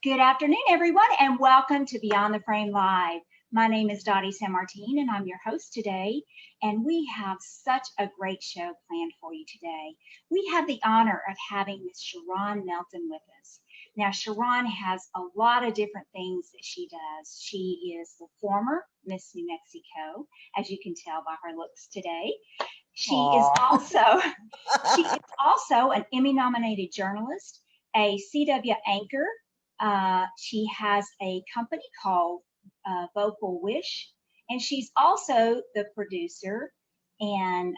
Good afternoon, everyone, and welcome to Beyond the Frame Live. My name is Dottie San Martin, and I'm your host today. And we have such a great show planned for you today. We have the honor of having Miss Sharron Melton with us. Now, Sharron has a lot of different things that she does. She is the former Miss New Mexico, as you can tell by her looks today. She is also an Emmy-nominated journalist, a CW anchor. She has a company called Vocal Wish, and she's also the producer and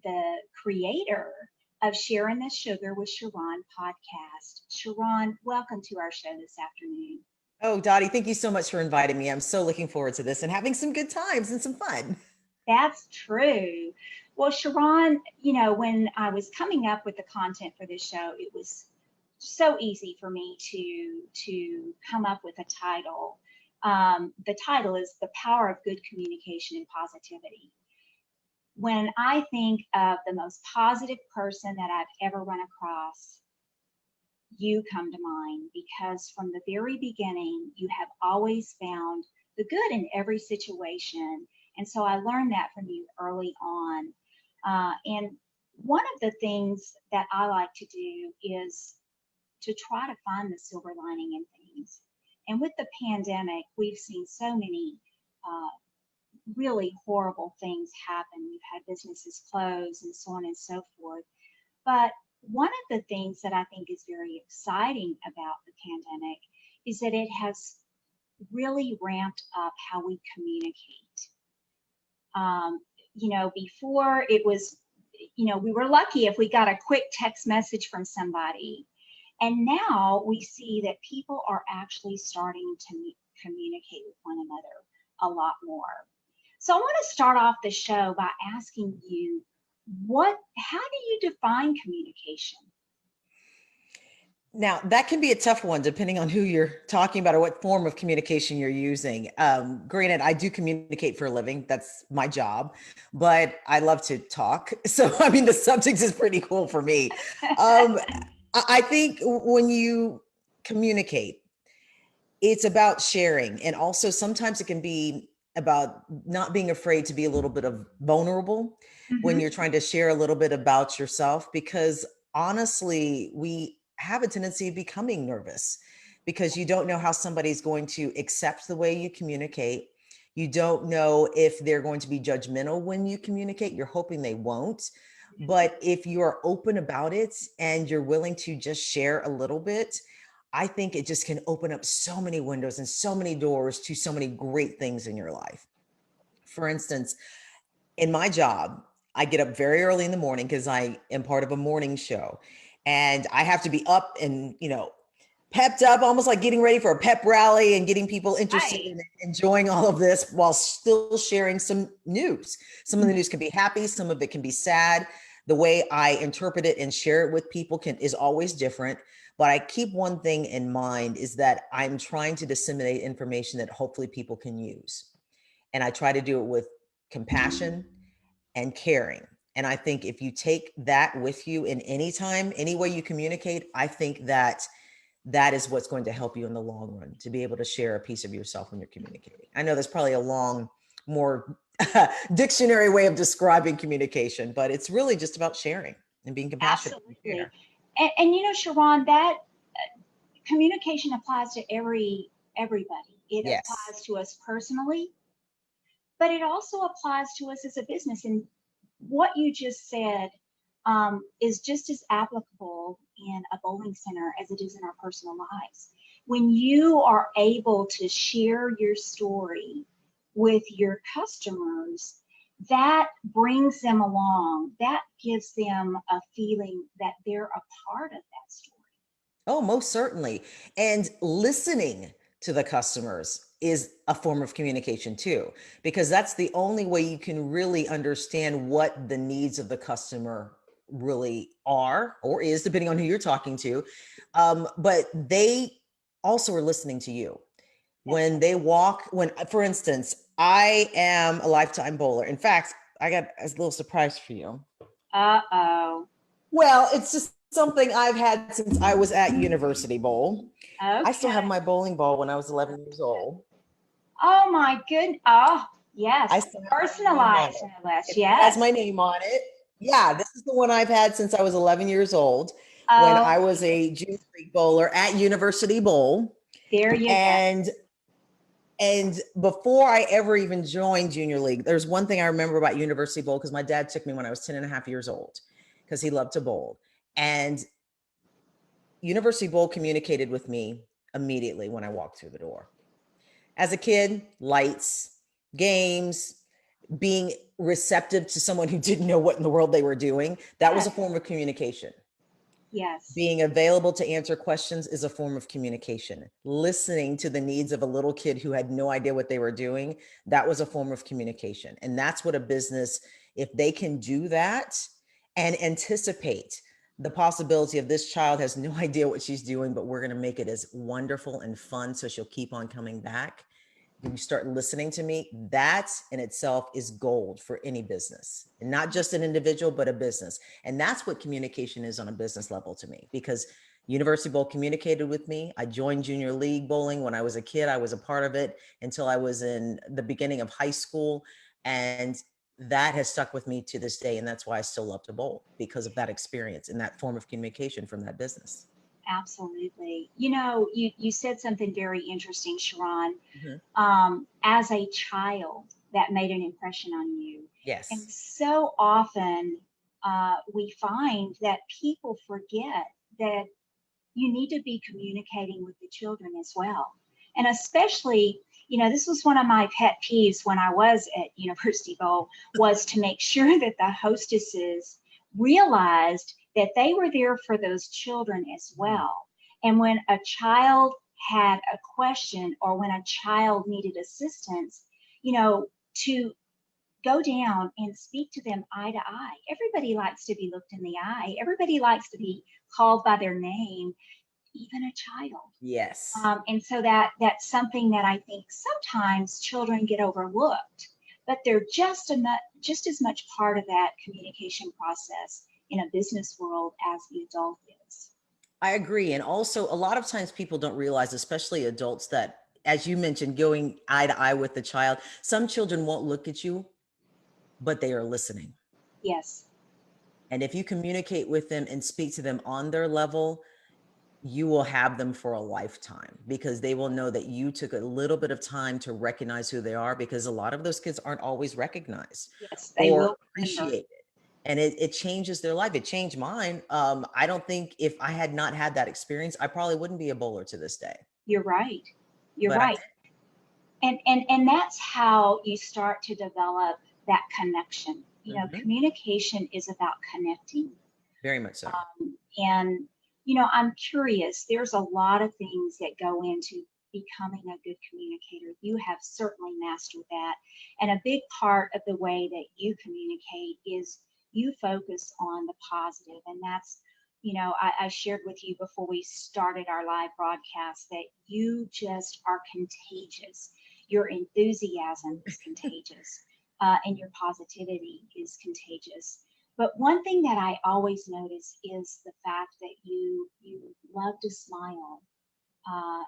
the creator of Sharing the Sugar with Sharron podcast. Sharron, welcome to our show this afternoon. Oh, Dottie, thank you so much for inviting me. I'm so looking forward to this and having some good times and some fun. That's true. Well, Sharron, when I was coming up with the content for this show, it was so easy for me to come up with a title. The title is The Power of Good Communication and Positivity. When I think of the most positive person that I've ever run across, you come to mind, because from the very beginning, you have always found the good in every situation. And so I learned that from you early on. And one of the things that I like to do is to try to find the silver lining in things. And with the pandemic, we've seen so many really horrible things happen. We've had businesses close and so on and so forth. But one of the things that I think is very exciting about the pandemic is that it has really ramped up how we communicate. Before it was, we were lucky if we got a quick text message from somebody. And now we see that people are actually starting to communicate with one another a lot more. So I want to start off the show by asking you, how do you define communication? Now, that can be a tough one depending on who you're talking about or what form of communication you're using. Granted, I do communicate for a living. That's my job, but I love to talk. So, the subject is pretty cool for me. I think when you communicate, it's about sharing. And also sometimes it can be about not being afraid to be a little bit of vulnerable when you're trying to share a little bit about yourself, because honestly, we have a tendency of becoming nervous because you don't know how somebody's going to accept the way you communicate. You don't know if they're going to be judgmental when you communicate. You're hoping they won't. But if you are open about it and you're willing to just share a little bit, I think it just can open up so many windows and so many doors to so many great things in your life. For instance, in my job, I get up very early in the morning because I am part of a morning show, and I have to be up and, pepped up, almost like getting ready for a pep rally and getting people interested in enjoying all of this while still sharing some news. Some of the news can be happy, some of it can be sad. The way I interpret it and share it with people is always different. But I keep one thing in mind, is that I'm trying to disseminate information that hopefully people can use. And I try to do it with compassion and caring. And I think if you take that with you in any time, any way you communicate, I think that is what's going to help you in the long run, to be able to share a piece of yourself when you're communicating. I know there's probably a long, more dictionary way of describing communication, but it's really just about sharing and being compassionate. Absolutely. And Sharron, that communication applies to everybody. It applies to us personally, but it also applies to us as a business. And what you just said is just as applicable in a bowling center as it is in our personal lives. When you are able to share your story with your customers, that brings them along. That gives them a feeling that they're a part of that story. Oh, most certainly. And listening to the customers is a form of communication too, because that's the only way you can really understand what the needs of the customer really are or is, depending on who you're talking to. But they also are listening to you. When they walk, for instance, I am a lifetime bowler. In fact, I got a little surprise for you. Uh-oh. Well, it's just something I've had since I was at University Bowl. I still have Okay. my bowling ball when I was 11 years old. Oh my goodness. Oh, I yes. still have my name on Personalized, it. no less. It still has my Yes. name on it. Yeah, this is the one I've had since I was 11 years old when Oh I my was a goodness. junior league bowler at University Bowl. There you go. And before I ever even joined junior league, there's one thing I remember about University Bowl because my dad took me when I was 10 and a half years old because he loved to bowl. And University Bowl communicated with me immediately when I walked through the door. As a kid, lights, games, being receptive to someone who didn't know what in the world they were doing, that was a Yes. form of communication. Yes. Being available to answer questions is a form of communication. Listening to the needs of a little kid who had no idea what they were doing, that was a form of communication. And that's what a business, if they can do that and anticipate the possibility of this child has no idea what she's doing, but we're going to make it as wonderful and fun so she'll keep on coming back. You start listening to me, that in itself is gold for any business, and not just an individual, but a business. And that's what communication is on a business level to me, because University Bowl communicated with me. I joined junior league bowling when I was a kid. I was a part of it until I was in the beginning of high school. And that has stuck with me to this day. And that's why I still love to bowl, because of that experience and that form of communication from that business. Absolutely. You said something very interesting, Sharon. Mhm. As a child, that made an impression on you. And Yes. so often we find that people forget that you need to be communicating with the children as well. And especially, this was one of my pet peeves when I was at University Bowl, was to make sure that the hostesses realized that they were there for those children as Mhm. well. And when a child had a question or when a child needed assistance, to go down and speak to them eye to eye. Everybody likes to be looked in the eye. Everybody likes to be called by their name, even a child. Yes. And so that's something that I think sometimes children get overlooked, but they're just as much part of that communication process in a business world as the adult is. I agree. And also, a lot of times people don't realize, especially adults, that as you mentioned, going eye to eye with the child, some children won't look at you, but they are listening. Yes, And if you communicate with them and speak to them on their level, you will have them for a lifetime, because they will know that you took a little bit of time to recognize who they are, because a lot of those kids aren't always recognized yes, they or will remember. appreciated. And it changes their life. It changed mine. I don't think if I had not had that experience, I probably wouldn't be a bowler to this day. You're right. You're But I right. And that's how you start to develop that connection. Mhm. Communication is about connecting. Very much so. And I'm curious, there's a lot of things that go into becoming a good communicator. You have certainly mastered that. And a big part of the way that you communicate is you focus on the positive. And that's, I shared with you before we started our live broadcast that you just are contagious. Your enthusiasm is contagious, and your positivity is contagious. But one thing that I always notice is the fact that you love to smile,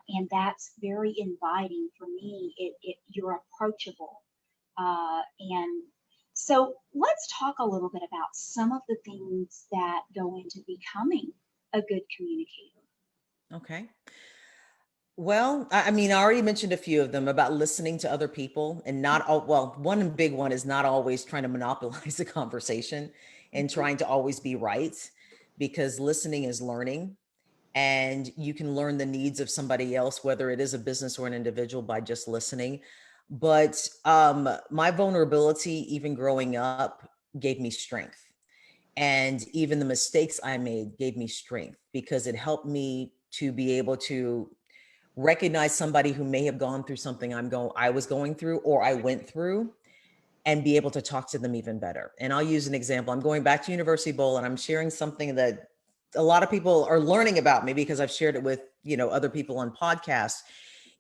and that's very inviting for me. You're approachable, and so let's talk a little bit about some of the things that go into becoming a good communicator. Okay. Well, I mean, I already mentioned a few of them about listening to other people and not all, well, one big one is not always trying to monopolize the conversation and Mhm. trying to always be right, because listening is learning, and you can learn the needs of somebody else, whether it is a business or an individual, by just listening. But my vulnerability, even growing up, gave me strength. And even the mistakes I made gave me strength, because it helped me to be able to recognize somebody who may have gone through something I was going through or I went through, and be able to talk to them even better. And I'll use an example. I'm going back to University Bowl and I'm sharing something that a lot of people are learning about me because I've shared it with, other people on podcasts.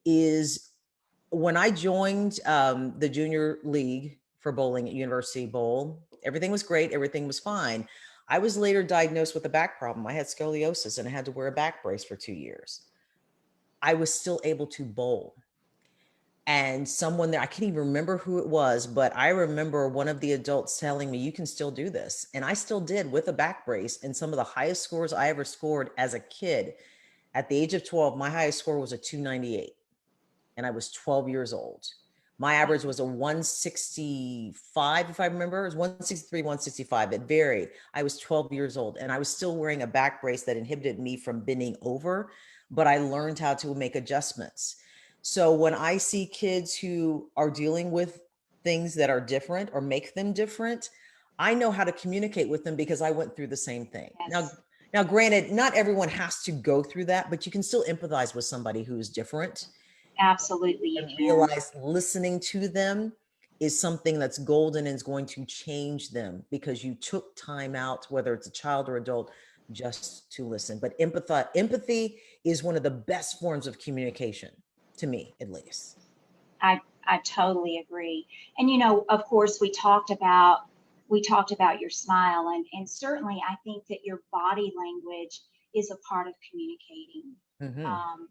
Is when I joined the junior league for bowling at University Bowl, everything was great. Everything was fine. I was later diagnosed with a back problem. I had scoliosis and I had to wear a back brace for 2 years. I was still able to bowl. And someone there, I can't even remember who it was, but I remember one of the adults telling me, you can still do this. And I still did with a back brace. And some of the highest scores I ever scored as a kid at the age of 12, my highest score was a 298. And I was 12 years old. My average was a 165, if I remember. It was 163, 165. It varied. I was 12 years old and I was still wearing a back brace that inhibited me from bending over, but I learned how to make adjustments. So when I see kids who are dealing with things that are different or make them different, I know how to communicate with them because I went through the same thing. Yes, Now, granted, not everyone has to go through that, but you can still empathize with somebody who's different absolutely you and can. realize listening to them is something that's golden and is going to change them because you took time out, whether it's a child or adult, just to listen. But empathy is one of the best forms of communication, to me at least. I totally agree. And of course, we talked about your smile, and certainly I think that your body language is a part of communicating. Hmm. Um,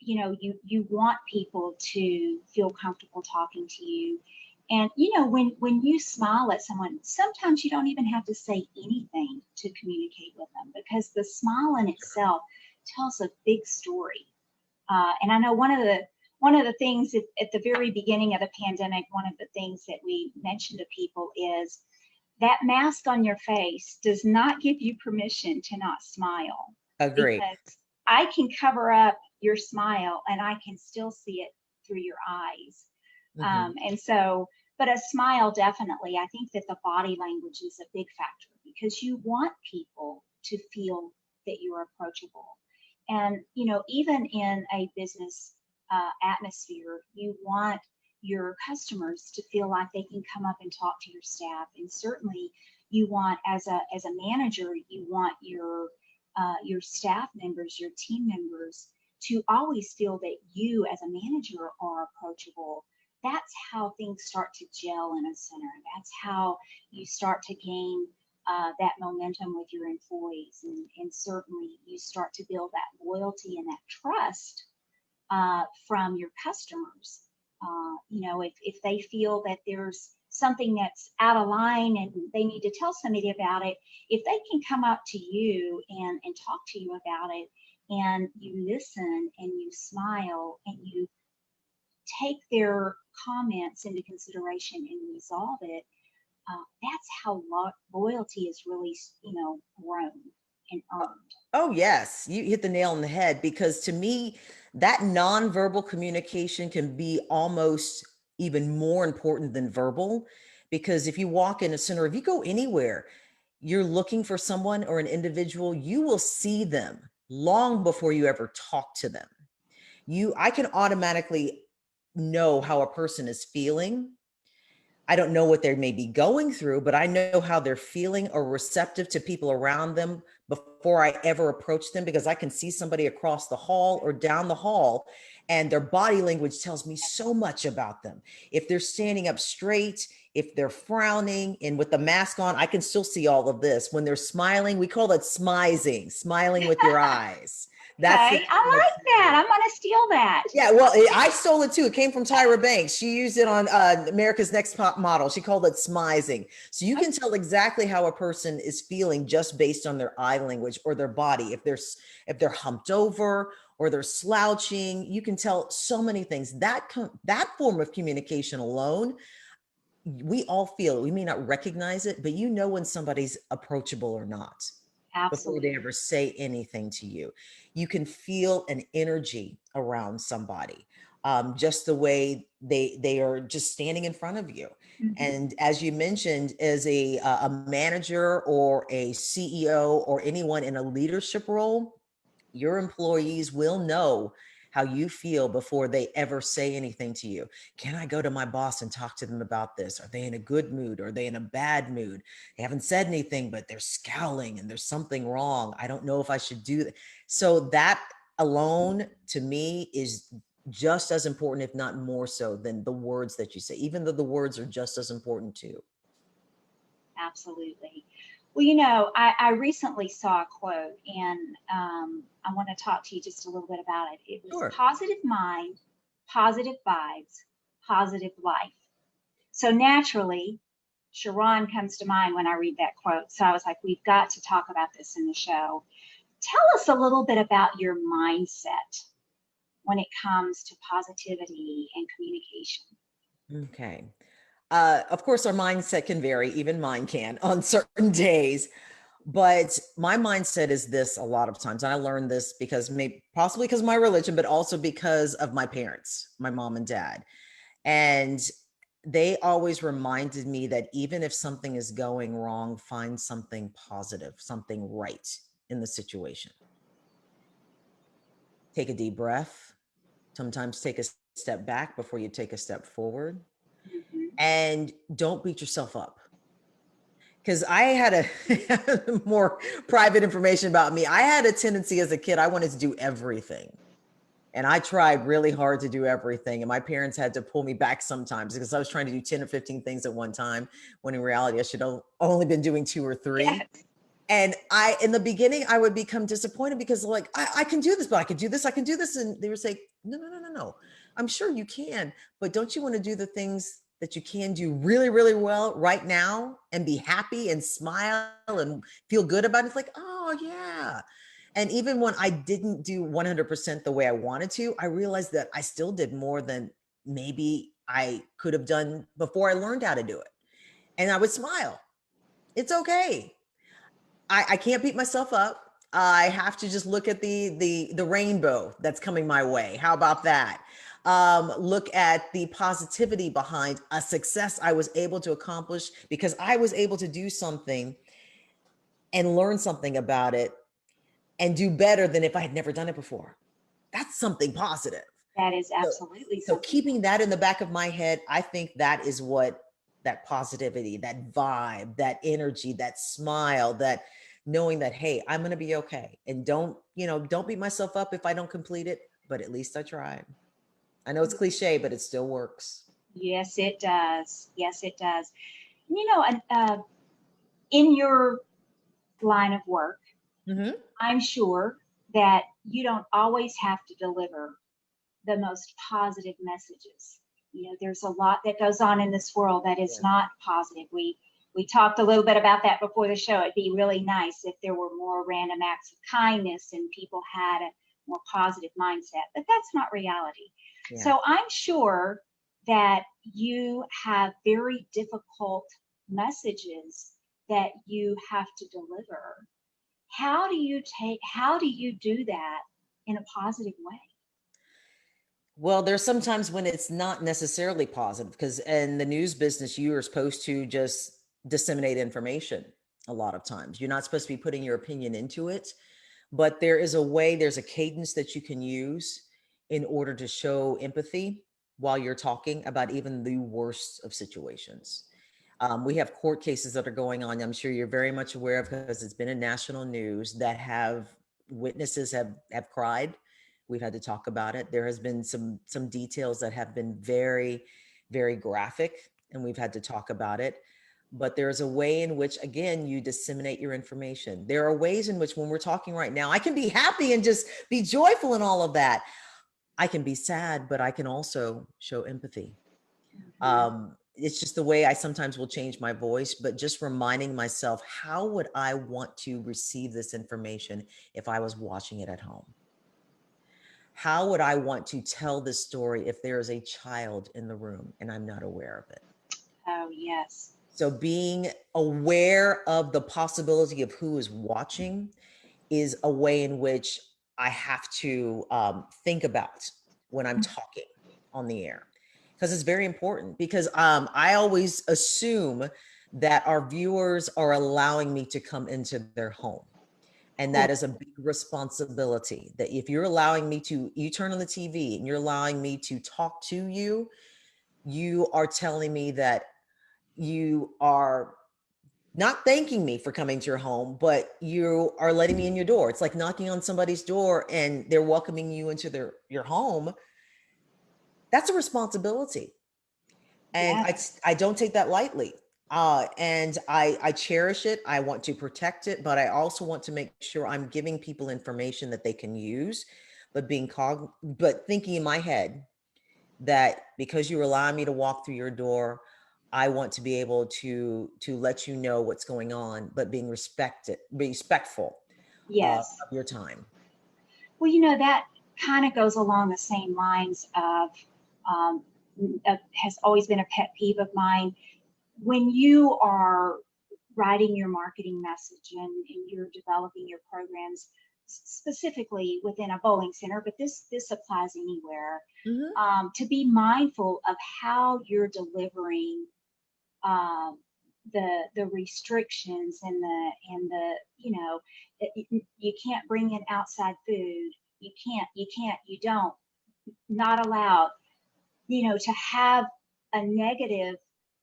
you want people to feel comfortable talking to you. And when you smile at someone, sometimes you don't even have to say anything to communicate with them because the smile in itself tells a big story. And I know one of the things at the very beginning of the pandemic, one of the things that we mentioned to people is that mask on your face does not give you permission to not smile, Agree. because I can cover up your smile and I can still see it through your eyes. Hmm. And so, but a smile, definitely, I think that the body language is a big factor because you want people to feel that you're approachable. And, even in a business atmosphere, you want your customers to feel like they can come up and talk to your staff. And certainly you want, as a manager, you want your staff members, your team members, to always feel that you as a manager are approachable. That's how things start to gel in a center. That's how you start to gain that momentum with your employees. And certainly you start to build that loyalty and that trust from your customers. If they feel that there's something that's out of line and they need to tell somebody about it, if they can come up to you and talk to you about it, and you listen and you smile and you take their comments into consideration and resolve it, that's how loyalty is really, grown and earned. Oh, yes, you hit the nail on the head because to me, that nonverbal communication can be almost even more important than verbal. Because if you walk in a center, if you go anywhere, you're looking for someone or an individual, you will see them long before you ever talk to them. I can automatically know how a person is feeling. I don't know what they may be going through, but I know how they're feeling or receptive to people around them before I ever approach them because I can see somebody across the hall or down the hall and their body language tells me so much about them. If they're standing up straight, if they're frowning and with the mask on, I can still see all of this. When they're smiling, we call it smizing, smiling with your eyes. That's the Okay, I like that. I'm going to steal that. yeah, well, I stole it too. It came from Tyra Banks. She used it on America's Next Top Model. She called it smizing. So you can tell exactly how a person is feeling just based on their eye language or their body. If they're humped over or they're slouching, you can tell so many things. That form of communication alone, we all feel it. We may not recognize it, but you know when somebody's approachable or not before they Absolutely. ever say anything to you. You can feel an energy around somebody, just the way they are just standing in front of you. Hmm. And as you mentioned, as a manager or a CEO or anyone in a leadership role, your employees will know how you feel before they ever say anything to you. Can I go to my boss and talk to them about this? Are they in a good mood? Are they in a bad mood? They haven't said anything, but they're scowling and there's something wrong. I don't know if I should do that. So that alone to me is just as important, if not more so, than the words that you say, even though the words are just as important too. Absolutely. Well, I recently saw a quote, and I want to talk to you just a little bit about it. It was Sure. positive mind, positive vibes, positive life. So naturally, Sharron comes to mind when I read that quote. So I was like, we've got to talk about this in the show. Tell us a little bit about your mindset when it comes to positivity and communication. Okay. Of course, our mindset can vary, even mine can on certain days. But my mindset is this a lot of times. And I learned this because maybe possibly because of my religion, but also because of my parents, my mom and dad. And they always reminded me that even if something is going wrong, find something positive, something right in the situation. Take a deep breath. Sometimes take a step back before you take a step forward. Mm-hmm. And don't beat yourself up. Because I had a more private information about me. I had a tendency as a kid, I wanted to do everything. And I tried really hard to do everything. And my parents had to pull me back sometimes because I was trying to do 10 or 15 things at one time, when in reality, I should have only been doing 2 or 3. Yes. And in the beginning, I would become disappointed because like, I can do this, but I can do this, I can do this. And they would say, no, no, no, no, no. I'm sure you can, but don't you want to do the things that you can do really, really well right now and be happy and smile and feel good about it? It's like, oh yeah. And even when I didn't do 100% the way I wanted to, I realized that I still did more than maybe I could have done before I learned how to do it. And I would smile. It's okay. I can't beat myself up. I have to just look at the rainbow that's coming my way. How about that? Look at the positivity behind a success I was able to accomplish because I was able to do something and learn something about it and do better than if I had never done it before. That's something positive. That is So, absolutely so something keeping that in the back of my head, I think that is what that positivity, that vibe, that energy, that smile, that knowing that, hey, I'm going to be okay. And don't beat myself up if I don't complete it, but at least I tried. I know it's cliche, but it still works. Yes, it does. Yes, it does. And, in your line of work, Hmm. I'm sure that you don't always have to deliver the most positive messages. There's a lot that goes on in this world that is Yeah. not positive. We talked a little bit about that before the show. It'd be really nice if there were more random acts of kindness and people had a more positive mindset, but that's not reality. Yeah. So I'm sure that you have very difficult messages that you have to deliver. How do you do that in a positive way? Well, there's sometimes when it's not necessarily positive because in the news business, you are supposed to just disseminate information a lot of times. You're not supposed to be putting your opinion into it, but there is a way, there's a cadence that you can use in order to show empathy while you're talking about even the worst of situations. We have court cases that are going on. I'm sure you're very much aware of because it's been in national news that have witnesses have cried. We've had to talk about it. There has been some details that have been very, very graphic, and we've had to talk about it. But there's a way in which, again, you disseminate your information. There are ways in which, when we're talking right now, I can be happy and just be joyful and all of that. I can be sad, but I can also show empathy. Mhm. It's just the way I sometimes will change my voice, but just reminding myself, how would I want to receive this information if I was watching it at home? How would I want to tell this story if there is a child in the room and I'm not aware of it? Oh, yes. So being aware of the possibility of who is watching is a way in which I have to think about when I'm talking on the air, because it's very important. Because I always assume that our viewers are allowing me to come into their home. And that is a big responsibility, that if you're allowing me to, you turn on the TV and you're allowing me to talk to you, you are telling me that you are not thanking me for coming to your home, but you are letting me in your door. It's like knocking on somebody's door and they're welcoming you into your home. That's a responsibility. And Yes. I don't take that lightly. And I cherish it. I want to protect it, but I also want to make sure I'm giving people information that they can use, but but thinking in my head that because you allow me to walk through your door, I want to be able to let you know what's going on, but being respectful Yes. of your time. Well, that kind of goes along the same lines um, has always been a pet peeve of mine. When you are writing your marketing message and you're developing your programs specifically within a bowling center, but this applies anywhere, Mhm. to be mindful of how you're delivering um, the restrictions and the you can't bring in outside food. You don't, not allowed. To have a negative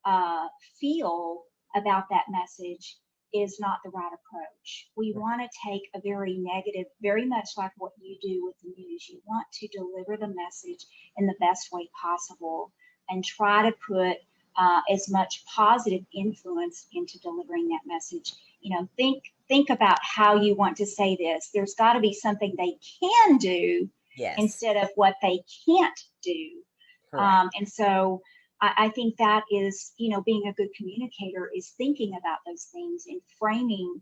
uh, feel about that message is not the right approach. We want to take a very negative, very much like what you do with the news. You want to deliver the message in the best way possible and try to put as much positive influence into delivering that message. Think about how you want to say this. There's got to be something they can do Yes, instead of what they can't do. correct. And so I think that is, being a good communicator is thinking about those things and framing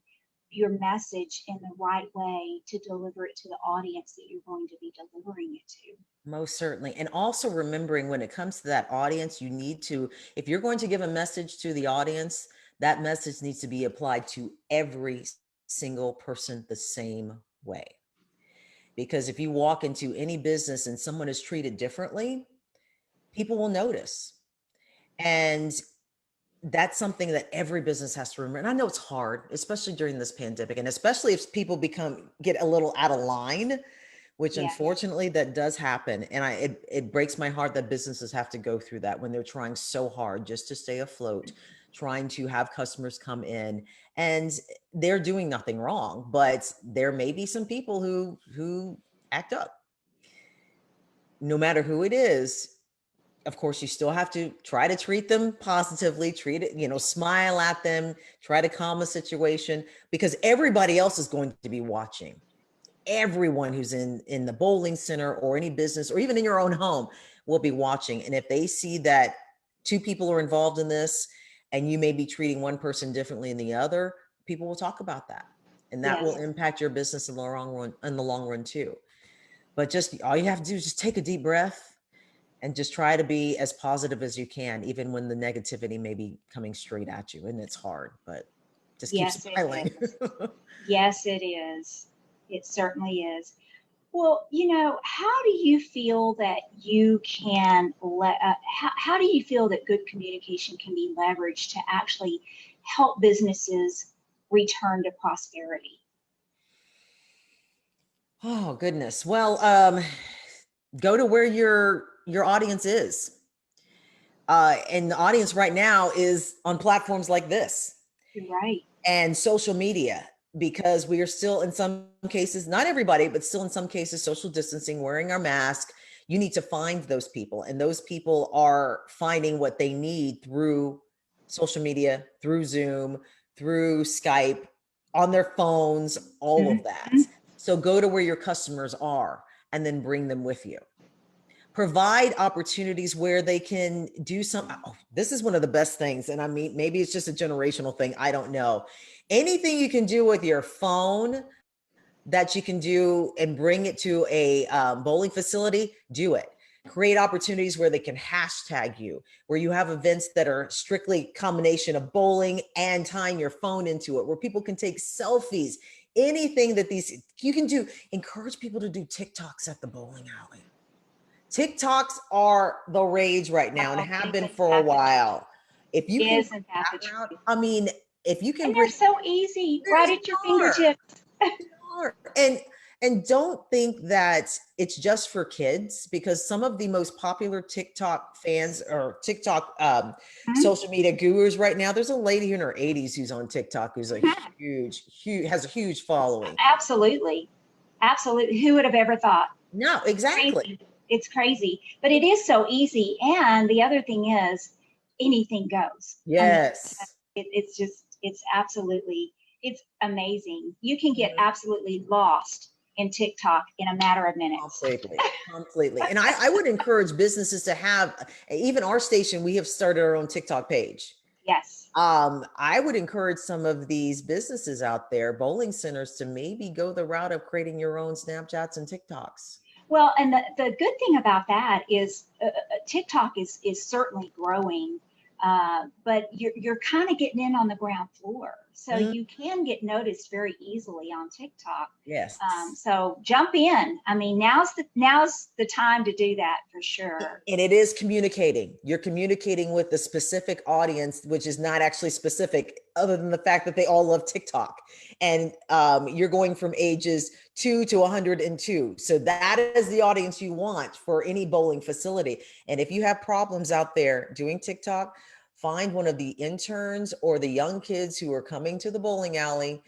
your message in the right way to deliver it to the audience that you're going to be delivering it to. Most certainly. And also remembering when it comes to that audience, you need to, if you're going to give a message to the audience, that message needs to be applied to every single person the same way. Because if you walk into any business and someone is treated differently, people will notice. And that's something that every business has to remember. And I know it's hard, especially during this pandemic, and especially if people get a little out of line, which Yes, unfortunately that does happen. And it breaks my heart that businesses have to go through that when they're trying so hard just to stay afloat, trying to have customers come in, and they're doing nothing wrong, but there may be some people who act up. No matter who it is, of course, you still have to try to treat them positively, treat it, smile at them, try to calm the situation, because everybody else is going to be watching. Everyone who's in the bowling center or any business or even in your own home will be watching. And if they see that two people are involved in this and you may be treating one person differently than the other, people will talk about that. And that will yes, impact your business in the long run too. But just all you have to do is just take a deep breath and just try to be as positive as you can, even when the negativity may be coming straight at you. And it's hard, but just keep yes, it smiling. is. Yes, it is. It certainly is. Well, how do you feel that you can how do you feel that good communication can be leveraged to actually help businesses return to prosperity? Oh goodness. Well, go to where your audience is. And the audience right now is on platforms like this You're right. and social media, because we are still in some cases, not everybody, but still in some cases, social distancing, wearing our mask. You need to find those people, and those people are finding what they need through social media, through Zoom, through Skype, on their phones, all of that. Mhm. So go to where your customers are and then bring them with you. Provide opportunities where they can do some. Oh, this is one of the best things. And I mean, maybe it's just a generational thing. I don't know. Anything you can do with your phone that you can do and bring it to a bowling facility, do it. Create opportunities where they can hashtag you, where you have events that are strictly combination of bowling and tying your phone into it, where people can take selfies. Anything that these you can do, encourage people to do TikToks at the bowling alley. TikToks are the rage right now and Oh, have been isn't for a that the while. If you can go isn't that the that route, truth? I mean, if you can And they're bring, so easy, right there's at your more. fingertips. Sure. And don't think that it's just for kids, because some of the most popular TikTok fans or TikTok Mhm. social media gurus right now, there's a lady in her 80s who's on TikTok who's a Mhm. huge has a huge following. Absolutely. Absolutely. Who would have ever thought? No, exactly. Crazy. It's crazy, but it is so easy. And the other thing is, anything goes. I mean, Yes. it's absolutely, it's amazing. You can get absolutely lost in TikTok in a matter of minutes. Completely. And I would encourage businesses to have, even our station, we have started our own TikTok page. Yes. I would encourage some of these businesses out there, bowling centers, to maybe go the route of creating your own Snapchats and TikToks. Well, and the good thing about that is TikTok is certainly growing, but you're kind of getting in on the ground floor, so you can get noticed very easily on TikTok. Yes. So jump in. I mean, now's the time to do that for sure. And it is communicating. You're communicating with the specific audience, which is not actually specific, other than the fact that they all love TikTok. And you're going from ages 2 to 102. So that is the audience you want for any bowling facility. And if you have problems out there doing TikTok, find one of the interns or the young kids who are coming to the bowling alley.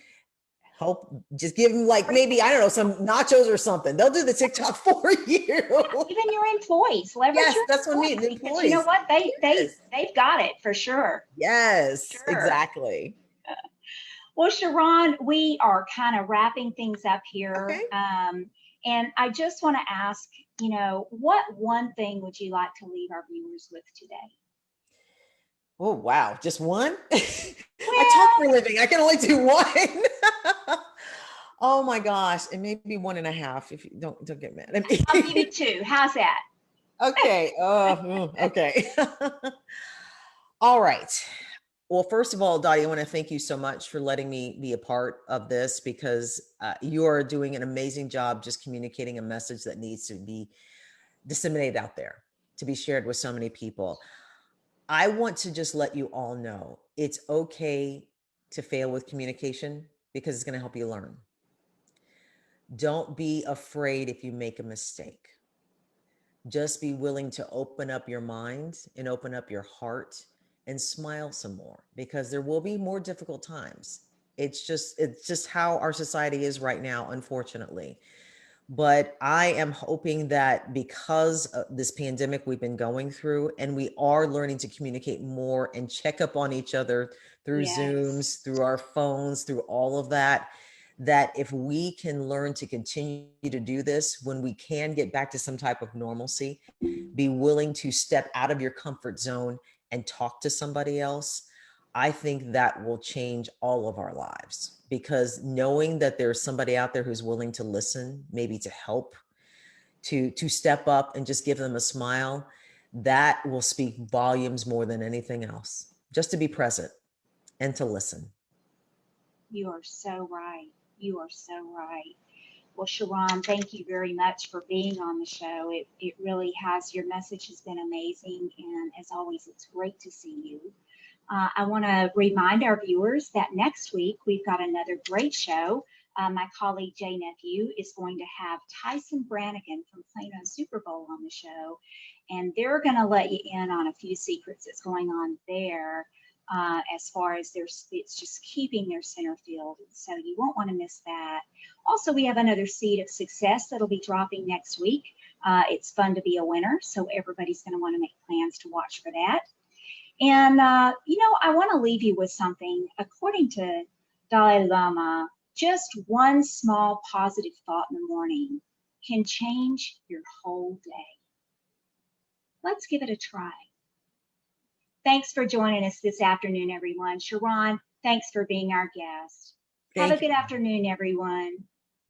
Help, just give them, like, maybe, I don't know, some nachos or something. They'll do the TikTok for you. Even your employees, leverage your that's what I mean. employees, Employees. you know what, they've got it for sure. Yes, sure. Exactly. Well, Sharron, we are kind of wrapping things up here. Okay. And I just want to ask, what one thing would you like to leave our viewers with today? Oh, wow. Just one? I talk for a living. I can only do one. Oh my gosh. And maybe 1.5 if you don't get mad at me. I'll give you 2. How's that? Okay. Okay. All right. Well, first of all, Dottie, I want to thank you so much for letting me be a part of this, because you are doing an amazing job just communicating a message that needs to be disseminated out there, to be shared with so many people. I want to just let you all know it's okay to fail with communication, because it's going to help you learn. Don't be afraid if you make a mistake. Just be willing to open up your mind and open up your heart and smile some more, because there will be more difficult times. It's just how our society is right now, unfortunately. But I am hoping that because of this pandemic we've been going through, and we are learning to communicate more and check up on each other through Zooms, through our phones, through all of that, that if we can learn to continue to do this, when we can get back to some type of normalcy, be willing to step out of your comfort zone and talk to somebody else, I think that will change all of our lives. Because knowing that there's somebody out there who's willing to listen, maybe to help, to step up and just give them a smile, that will speak volumes more than anything else. Just to be present and to listen. You are so right. You are so right. Well, Sharron, thank you very much for being on the show. It really has, your message has been amazing. And as always, it's great to see you. I want to remind our viewers that next week we've got another great show. My colleague Jay Nephew is going to have Tyson Brannigan from Plano Super Bowl on the show, and they're going to let you in on a few secrets that's going on there, as far as it's just keeping their center field. So you won't want to miss that. Also, we have another seed of success that'll be dropping next week. It's fun to be a winner, so everybody's going to want to make plans to watch for that. And, I want to leave you with something. According to Dalai Lama, just one small positive thought in the morning can change your whole day. Let's give it a try. Thanks for joining us this afternoon, everyone. Sharron, thanks for being our guest. Have a good afternoon, everyone.